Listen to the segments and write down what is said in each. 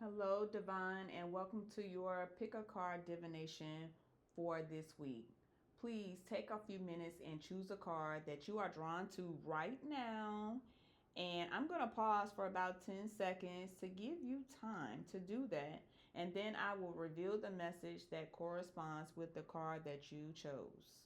Hello, Divine, and welcome to your pick a card divination for this week. Please take a few minutes and choose a card that you are drawn to right now. And I'm going to pause for about 10 seconds to give you time to do that. And then I will reveal the message that corresponds with the card that you chose.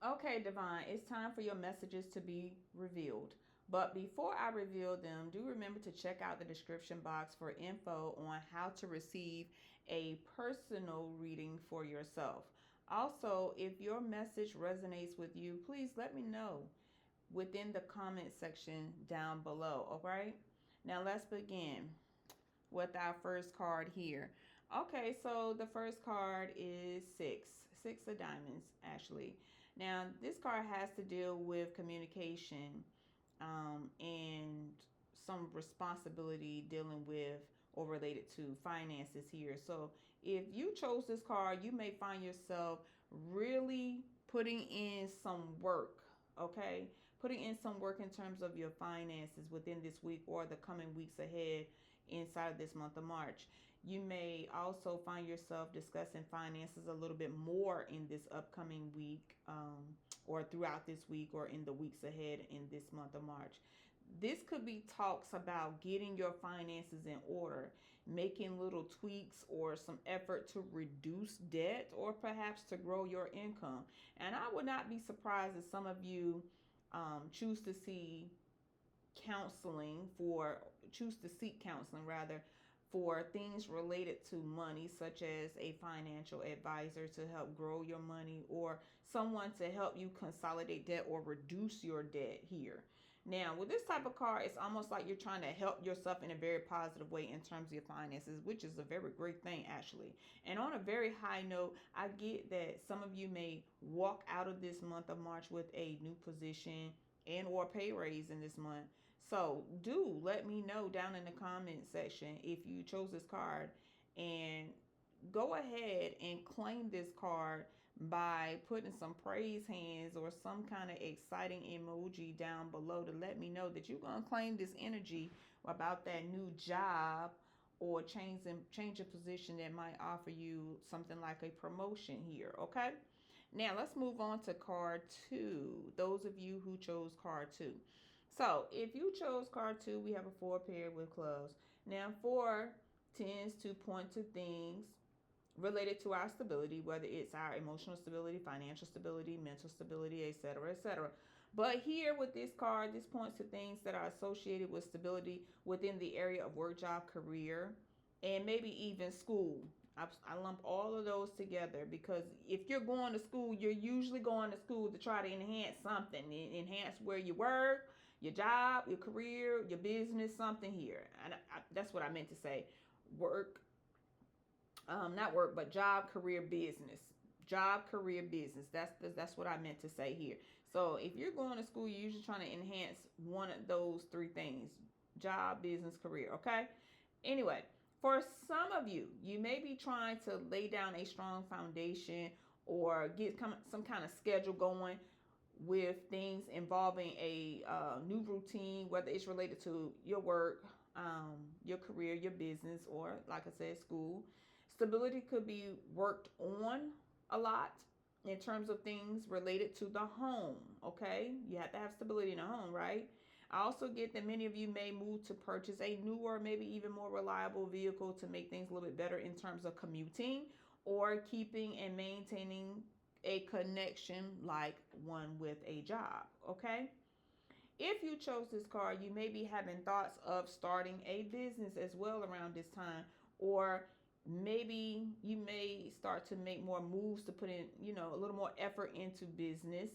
Okay, Divine, it's time for your messages to be revealed. But before I reveal them, do remember to check out the description box for info on how to receive a personal reading for yourself. Also, if your message resonates with you, please let me know within the comment section down below. All right, now let's begin with our first card here. Okay, so the first card is six of diamonds, actually. Now, this card has to deal with communication and some responsibility dealing with or related to finances here. So if you chose this card, you may find yourself really putting in some work, okay? Putting in some work in terms of your finances within this week or the coming weeks ahead inside of this month of March. You may also find yourself discussing finances a little bit more in this upcoming week, or throughout this week or in the weeks ahead in this month of March. This could be talks about getting your finances in order, making little tweaks or some effort to reduce debt or perhaps to grow your income. And I would not be surprised if some of you choose to see choose to seek counseling rather for things related to money, such as a financial advisor to help grow your money or someone to help you consolidate debt or reduce your debt here. Now, with this type of card, it's almost like you're trying to help yourself in a very positive way in terms of your finances, which is a very great thing, actually. And on a very high note, I get that some of you may walk out of this month of March with a new position and or pay raise in this month. So do let me know down in the comment section if you chose this card, and go ahead and claim this card by putting some praise hands or some kind of exciting emoji down below to let me know that you're going to claim this energy about that new job or change of position that might offer you something like a promotion here. Okay, now let's move on to card 2, those of you who chose card 2. So if you chose card 2, we have a 4 paired with clubs. Now 4 tends to point to things related to our stability, whether it's our emotional stability, financial stability, mental stability, etc., etc. But here with this card, this points to things that are associated with stability within the area of work, job, career, and maybe even school. I lump all of those together because if you're going to school, you're usually going to school to try to enhance something, enhance where you work, your job, your career, your business, something here. And that's what I meant to say. Work, not work, but job, career, business. Job, career, business. That's what I meant to say here. So if you're going to school, you're usually trying to enhance one of those 3 things: job, business, career. Okay. Anyway, for some of you, you may be trying to lay down a strong foundation or get some kind of schedule going with things involving a new routine, whether it's related to your work, your career, your business, or like I said, school. Stability could be worked on a lot in terms of things related to the home. Okay, you have to have stability in the home, right? I also get that many of you may move to purchase a newer, maybe even more reliable vehicle to make things a little bit better in terms of commuting or keeping and maintaining a connection like one with a job. Okay, if you chose this card, you may be having thoughts of starting a business as well around this time, or maybe you may start to make more moves to put in, a little more effort into business,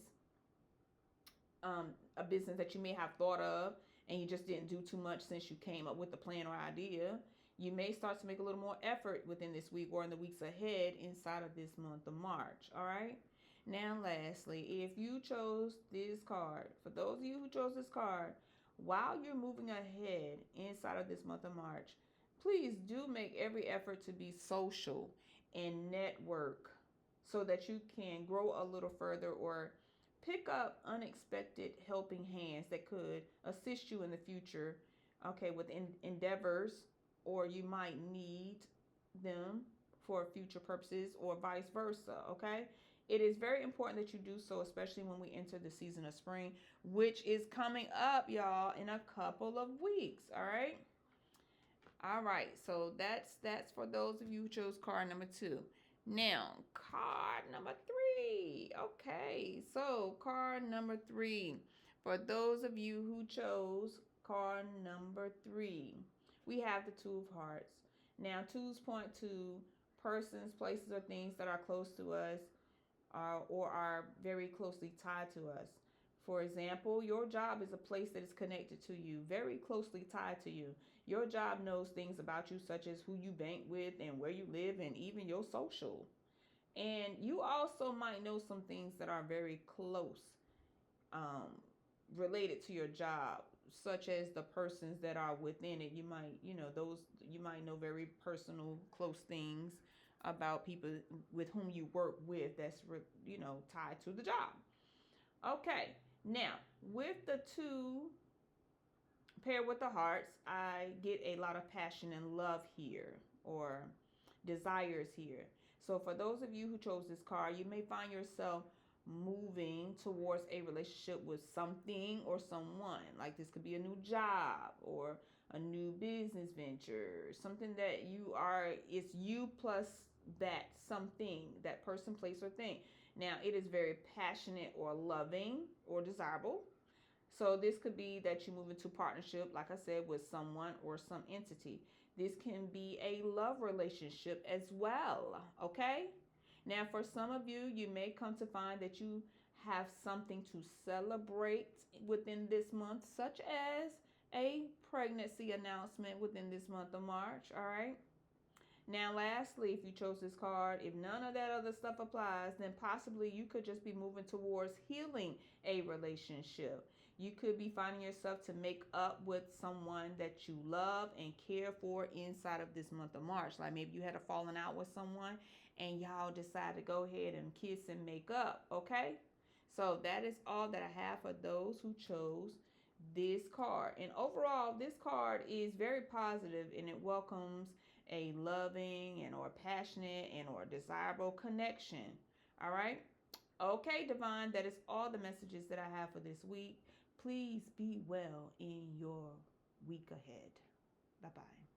a business that you may have thought of and you just didn't do too much since you came up with the plan or idea. You may start to make a little more effort within this week or in the weeks ahead inside of this month of March. All right. Now, lastly, if you chose this card, for those of you who chose this card, while you're moving ahead inside of this month of March, please do make every effort to be social and network so that you can grow a little further or pick up unexpected helping hands that could assist you in the future, okay, with endeavors, or you might need them for future purposes or vice versa, okay? It is very important that you do so, especially when we enter the season of spring, which is coming up, y'all, in a couple of weeks, all right? All right, so that's for those of you who chose card number 2. Now, card number 3. Okay, so card number 3. For those of you who chose card number 3, we have the Two of Hearts. Now, twos point to persons, places, or things that are close to us, or are very closely tied to us. For example, your job is a place that is connected to you, very closely tied to you. Your job knows things about you, such as who you bank with and where you live, and even your social. And you also might know some things that are very close, um, related to your job, such as the persons that are within it. You might, those, you might know very personal, close things about people with whom you work with that's, tied to the job. Okay, now with the two paired with the hearts, I get a lot of passion and love here, or desires here. So for those of you who chose this card, you may find yourself moving towards a relationship with something or someone. Like this could be a new job or a new business venture, something that it's you plus that something, that person, place, or thing. Now, it is very passionate or loving or desirable. So this could be that you move into partnership, like I said, with someone or some entity. This can be a love relationship as well, okay? Now, for some of you, you may come to find that you have something to celebrate within this month, such as a pregnancy announcement within this month of March, all right? Now, lastly, if you chose this card, if none of that other stuff applies, then possibly you could just be moving towards healing a relationship. You could be finding yourself to make up with someone that you love and care for inside of this month of March. Like maybe you had a falling out with someone and y'all decide to go ahead and kiss and make up, okay? So that is all that I have for those who chose this card. And overall, this card is very positive and it welcomes a loving and or passionate and or desirable connection. All right? Okay, Divine, that is all the messages that I have for this week. Please be well in your week ahead. Bye-bye.